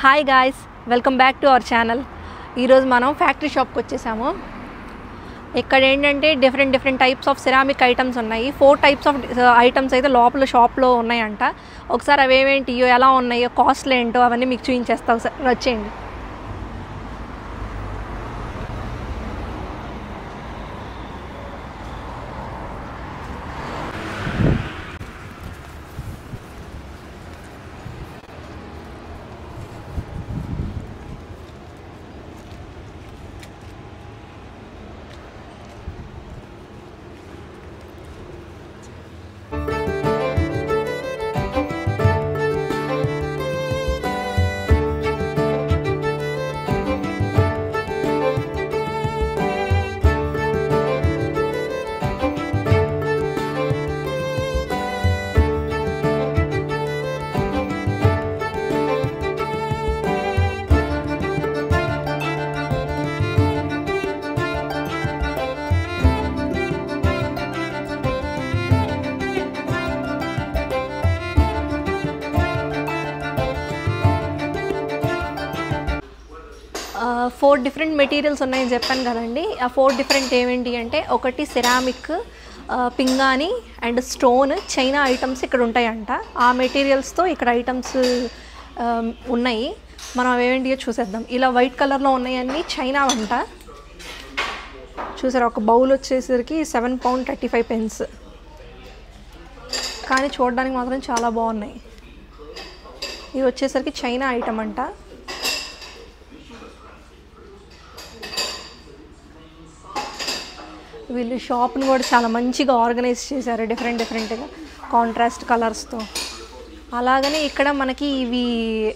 Hi guys, welcome back to our channel. ఈరోజు మనం factory షాప్కి వచ్చేసాము. ఇక్కడ ఏంటంటే different types of ceramic items ఉన్నాయి. 4 టైప్స్ ఆఫ్ ఐటమ్స్ అయితే లోపల షాప్లో ఉన్నాయంట. ఒకసారి అవేమేంటియో, ఎలా ఉన్నాయో, కాస్ట్లు ఏంటో అవన్నీ మీకు చూపించేస్తా. ఒకసారి వచ్చేయండి. ఫోర్ డిఫరెంట్ మెటీరియల్స్ ఉన్నాయని చెప్పాను కదండి. ఆ 4 డిఫరెంట్ ఏమేంటి అంటే, ఒకటి సిరామిక్, పింగాణి అండ్ స్టోన్, చైనా ఐటమ్స్ ఇక్కడ ఉంటాయంట. ఆ మెటీరియల్స్తో ఇక్కడ ఐటమ్స్ ఉన్నాయి. మనం అవేంటియో చూసేద్దాం. ఇలా వైట్ కలర్లో ఉన్నాయన్నీ చైనా అంట. చూసారా, ఒక బౌల్ వచ్చేసరికి 7 pound 35 pence. కానీ చూడడానికి మాత్రం చాలా బాగున్నాయి. ఇవి వచ్చేసరికి చైనా ఐటమ్ అంట. వీళ్ళు షాప్ని కూడా చాలా మంచిగా ఆర్గనైజ్ చేశారు, డిఫరెంట్గా కాంట్రాస్ట్ కలర్స్తో. అలాగనే ఇక్కడ మనకి ఇవి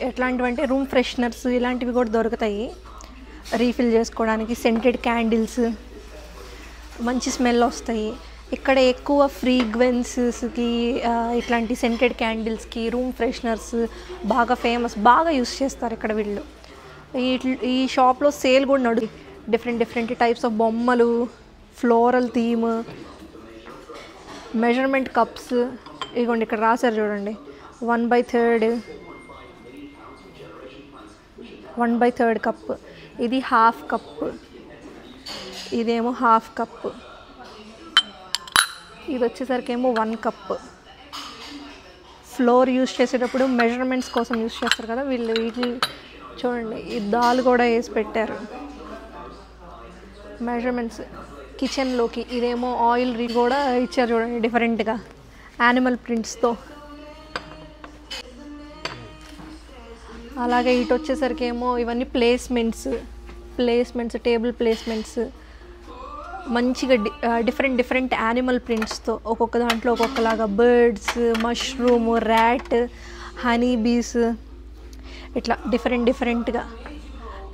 ఎట్లాంటివంటే రూమ్ ఫ్రెషనర్స్ ఇలాంటివి కూడా దొరుకుతాయి. రీఫిల్ చేసుకోవడానికి సెంటెడ్ క్యాండిల్స్, మంచి స్మెల్ వస్తాయి. ఇక్కడ ఎక్కువ ఫ్రీగ్వెన్సెస్కి, ఇట్లాంటి సెంటెడ్ క్యాండిల్స్కి, రూమ్ ఫ్రెషనర్స్ బాగా ఫేమస్, బాగా యూస్ చేస్తారు ఇక్కడ వీళ్ళు. ఈ షాప్లో సేల్ కూడా డిఫరెంట్ టైప్స్ ఆఫ్ బొమ్మలు, ఫ్లోరల్ థీమ్, మెజర్మెంట్ కప్స్. ఇదిగోండి ఇక్కడ రాశారు చూడండి, 1/3 కప్, ఇది హాఫ్ కప్, ఇదేమో హాఫ్ కప్, ఇది వచ్చేసరికి ఏమో 1 కప్. ఫ్లోర్ యూస్ చేసేటప్పుడు మెజర్మెంట్స్ కోసం యూస్ చేస్తారు కదా వీళ్ళు. వీటి చూడండి, ఈ దాల్ కూడా వేసి పెట్టారు మెజర్మెంట్స్. కిచెన్లోకి ఇదేమో ఆయిల్ కూడా ఇచ్చారు చూడండి, డిఫరెంట్గా యానిమల్ ప్రింట్స్తో. అలాగే ఇటు వచ్చేసరికి ఏమో ఇవన్నీ ప్లేస్మెంట్స్, టేబుల్ ప్లేస్మెంట్స్, మంచిగా డిఫరెంట్ యానిమల్ ప్రింట్స్తో. ఒక్కొక్క దాంట్లో ఒక్కొక్కలాగా birds, mushroom, rat, honey bees, ఇట్లా డిఫరెంట్గా.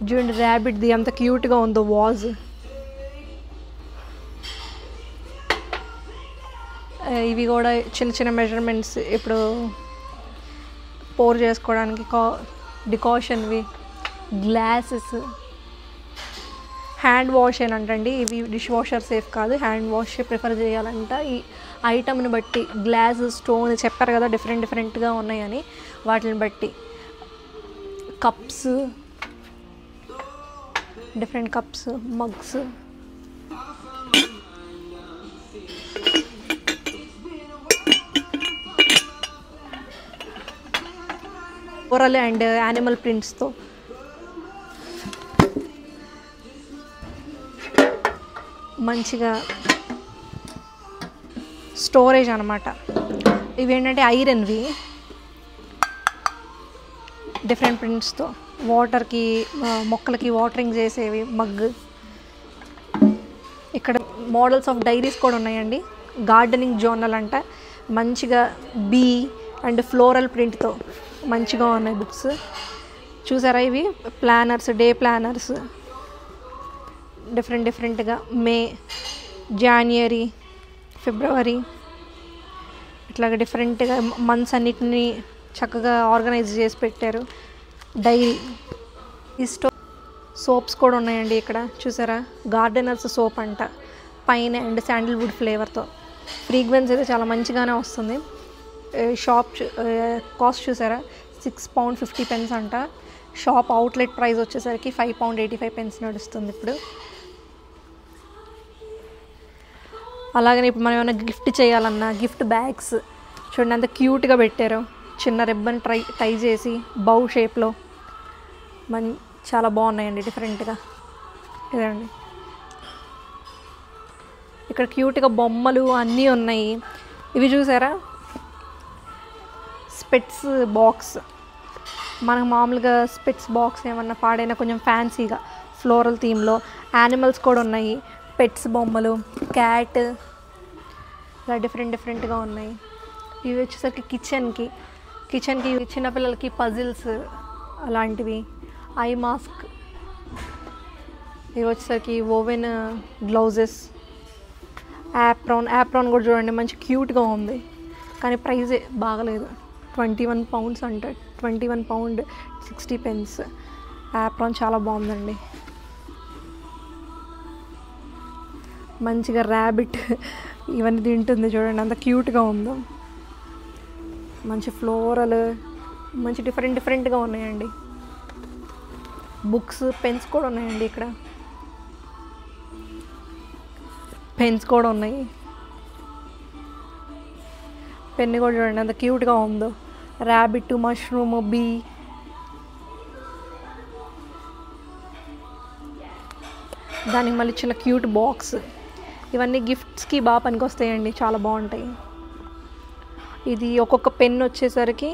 చూడండి, ర్యాబిట్ది అంత క్యూట్గా ఉందో వాజ్. ఇవి కూడా చిన్న మెజర్మెంట్స్, ఇప్పుడు పోర్ చేసుకోవడానికి డికాషన్వి, గ్లాసెస్, హ్యాండ్ వాష్ ఏనంటండి. ఇవి డిష్ వాషర్ సేఫ్ కాదు, హ్యాండ్ వాష్ ప్రిఫర్ చేయాలంట. ఈ ఐటమ్ని బట్టి గ్లాస్, స్టోన్ చెప్పారు కదా డిఫరెంట్గా ఉన్నాయని, వాటిని బట్టి cups, different cups, mugs, floral and animal ప్రింట్స్తో. మంచిగా స్టోరేజ్ అనమాట. ఇవేంటంటే ఐరన్వి, డిఫరెంట్ ప్రింట్స్తో. వాటర్కి, మొక్కలకి వాటరింగ్ చేసేవి మగ్. ఇక్కడ మోడల్స్ ఆఫ్ డైరీస్ కూడా ఉన్నాయండి. గార్డెనింగ్ జర్నల్ అంట, మంచిగా బీ అండ్ ఫ్లోరల్ ప్రింట్తో మంచిగా ఉన్నాయి బుక్స్. చూసారా, ఇవి ప్లానర్స్, డే ప్లానర్స్, డిఫరెంట్గా మే, జాన్వరి, ఫిబ్రవరి, ఇట్లాగా డిఫరెంట్గా మంత్స్ అన్నిటిని చక్కగా ఆర్గనైజ్ చేసి పెట్టారు. డైరీ, ఈ సోప్స్ కూడా ఉన్నాయండి ఇక్కడ. చూసారా, గార్డెనర్స్ సోప్ అంట, పైన్ అండ్ శాండిల్వుడ్ ఫ్లేవర్తో. ఫ్రీగ్రెన్స్ అయితే చాలా మంచిగానే వస్తుంది. షాప్ కాస్ట్ చూసారా, £6.50 అంట. షాప్ అవుట్లెట్ ప్రైస్ వచ్చేసరికి £5.85 నడుస్తుంది ఇప్పుడు. అలాగనే ఇప్పుడు మనం ఏమైనా గిఫ్ట్ చేయాలన్నా గిఫ్ట్ బ్యాగ్స్ చూడండి అంత క్యూట్గా పెట్టారు. చిన్న రిబ్బన్ టై చేసి బౌ షేప్లో చాలా బాగున్నాయండి డిఫరెంట్గా. ఇదండి ఇక్కడ క్యూట్గా బొమ్మలు అన్నీ ఉన్నాయి. ఇవి చూసారా స్పెట్స్ బాక్స్, మనకు మామూలుగా స్పెట్స్ బాక్స్ ఏమన్నా పాడైనా కొంచెం ఫ్యాన్సీగా ఫ్లోరల్ థీమ్లో యానిమల్స్ కూడా ఉన్నాయి. పెట్స్ బొమ్మలు, క్యాట్, ఇలా డిఫరెంట్గా ఉన్నాయి. ఇవి వచ్చేసరికి కిచెన్కి చిన్నపిల్లలకి పజిల్స్ అలాంటివి, ఐ మాస్క్. ఇవి వచ్చేసరికి ఓవెన్ గ్లౌజెస్, యాప్రాన్ కూడా చూడండి మంచి క్యూట్గా ఉంది. కానీ ప్రైజే బాగలేదు, £21 అంట. £21.60. యాప్రాన్ చాలా బాగుందండి. మంచిగా ర్యాబిట్ ఇవన్నీ తింటుంది చూడండి అంత క్యూట్గా ఉందో. మంచి ఫ్లోరల్, మంచి డిఫరెంట్గా ఉన్నాయండి. బుక్స్, పెన్స్ కూడా ఉన్నాయండి. ఇక్కడ పెన్స్ కూడా ఉన్నాయి. పెన్ కూడా చూడండి అంత క్యూట్గా ఉందో. Rabbit, mushroom, bee. దానికి మళ్ళీ చిన్న క్యూట్ బాక్స్. ఇవన్నీ గిఫ్ట్స్కి బాగా పనికొస్తాయండి, చాలా బాగుంటాయి. ఇది ఒక్కొక్క పెన్ వచ్చేసరికి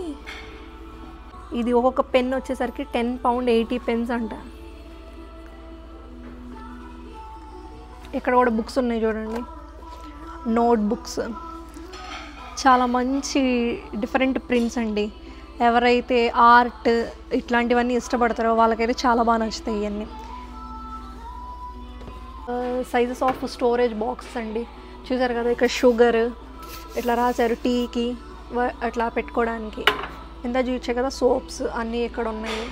£10.80 అంట. ఇక్కడ కూడా బుక్స్ ఉన్నాయి చూడండి, నోట్ బుక్స్. చాలా మంచి డిఫరెంట్ ప్రింట్స్ అండి. ఎవరైతే ఆర్ట్ ఇట్లాంటివన్నీ ఇష్టపడతారో వాళ్ళకైతే చాలా బాగా నచ్చుతాయి ఇవన్నీ. సైజెస్ ఆఫ్ స్టోరేజ్ బాక్సెస్ అండి. చూసారు కదా ఇక్కడ షుగర్ ఇట్లా రాశారు, టీకి అట్లా పెట్టుకోవడానికి. ఇంత చూసే కదా సోప్స్ అన్నీ ఇక్కడ ఉన్నాయి.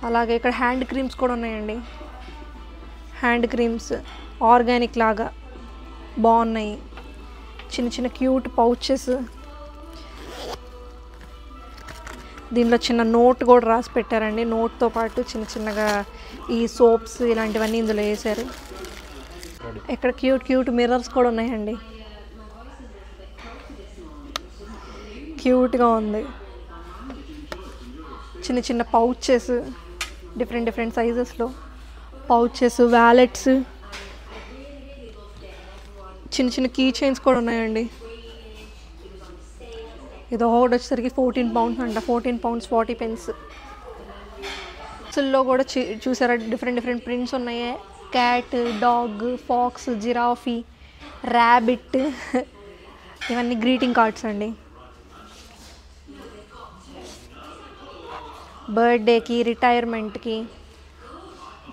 అలాగే ఇక్కడ హ్యాండ్ క్రీమ్స్ కూడా ఉన్నాయండి. హ్యాండ్ క్రీమ్స్ ఆర్గానిక్ లాగా బాగున్నాయి. చిన్న క్యూట్ పౌచెస్. దీనిలో చిన్న నోట్ కూడా రాసి పెట్టారండి. నోట్తో పాటు చిన్నగా ఈ సోప్స్ ఇలాంటివన్నీ ఇందులో వేసారు. ఇక్కడ క్యూట్ మిర్రర్స్ కూడా ఉన్నాయండి. క్యూట్గా ఉంది. చిన్న పౌచెస్, డిఫరెంట్ సైజెస్లో పౌచెస్, వ్యాలెట్స్, చిన్న కీ చైన్స్ కూడా ఉన్నాయండి. ఇది ఒకటి వచ్చేసరికి £14 అంట. £14.40. లో కూడా చూసారా డిఫరెంట్ ప్రింట్స్ ఉన్నాయి. Cat, dog, fox, giraffe, rabbit. ఇవన్నీ గ్రీటింగ్ కార్డ్స్ అండి. బర్త్డేకి, రిటైర్మెంట్కి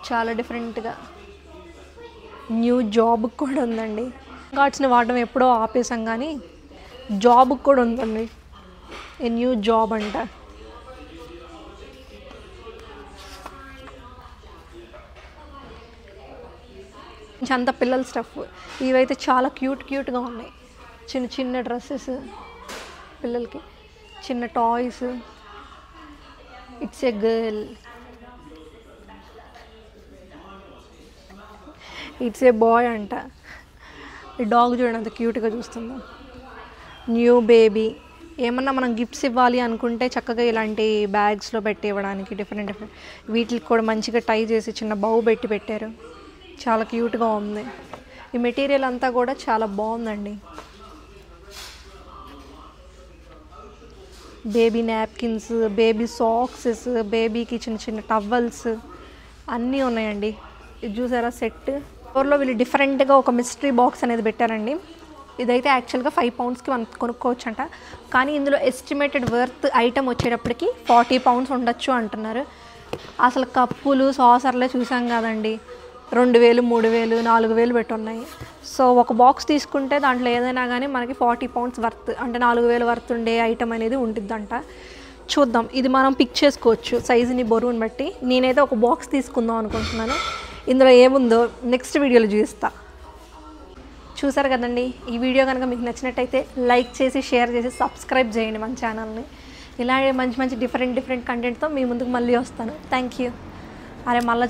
చాలా డిఫరెంట్గా. న్యూ జాబ్కి కూడా ఉందండి. కార్డ్స్ని వాడడం ఎప్పుడో ఆపేసాం, కానీ జాబ్కి కూడా ఉందండి. ఏ న్యూ జాబ్ అంట. అంత పిల్లల స్టఫ్. ఇవైతే చాలా క్యూట్గా ఉన్నాయి. చిన్న డ్రెస్సెస్ పిల్లలకి, చిన్న toys. It's a girl, it's a boy అంట. ఈ డాగ్ చూడండి అంత క్యూట్గా చూస్తుందో. New baby. ఏమన్నా మనం గిఫ్ట్స్ ఇవ్వాలి అనుకుంటే చక్కగా ఇలాంటి బ్యాగ్స్లో పెట్టి ఇవ్వడానికి డిఫరెంట్ వీటికి కూడా మంచిగా టై చేసి చిన్న బౌ పెట్టారు. చాలా క్యూట్గా ఉంది. ఈ మెటీరియల్ అంతా కూడా చాలా బాగుందండి. బేబీ నాప్కిన్స్, బేబీ సాక్సెస్, బేబీకి చిన్న టవల్స్ అన్నీ ఉన్నాయండి. ఇది చూసారా సెట్. స్టోర్లో వీళ్ళు డిఫరెంట్గా ఒక మిస్టరీ బాక్స్ అనేది పెట్టారండి. ఇదైతే యాక్చువల్గా £5కి మనం కొనుక్కోవచ్చు అంట. కానీ ఇందులో ఎస్టిమేటెడ్ వర్త్ ఐటమ్ వచ్చేటప్పటికి £40 ఉండొచ్చు అంటున్నారు. అసలు కప్పులు, సాసర్లే చూసాం కదండి, 2000, 3000, 4000 పెట్టి ఉన్నాయి. సో ఒక బాక్స్ తీసుకుంటే దాంట్లో ఏదైనా కానీ మనకి £40 వర్త్, అంటే 4000 వర్త్ ఉండే ఐటమ్ అనేది ఉంటుందంట. చూద్దాం, ఇది మనం పిక్ చేసుకోవచ్చు సైజుని, బరువుని బట్టి. నేనైతే ఒక బాక్స్ తీసుకుందాం అనుకుంటున్నాను. ఇందులో ఏముందో నెక్స్ట్ వీడియోలో చూపిస్తా. చూసారు కదండి, ఈ వీడియో కనుక మీకు నచ్చినట్టయితే లైక్ చేసి, షేర్ చేసి, సబ్స్క్రైబ్ చేయండి మన ఛానల్ని. ఇలాగే మంచి మంచి డిఫరెంట్ కంటెంట్తో మీ ముందుకు మళ్ళీ వస్తాను. Thank you. అరే మళ్ళీ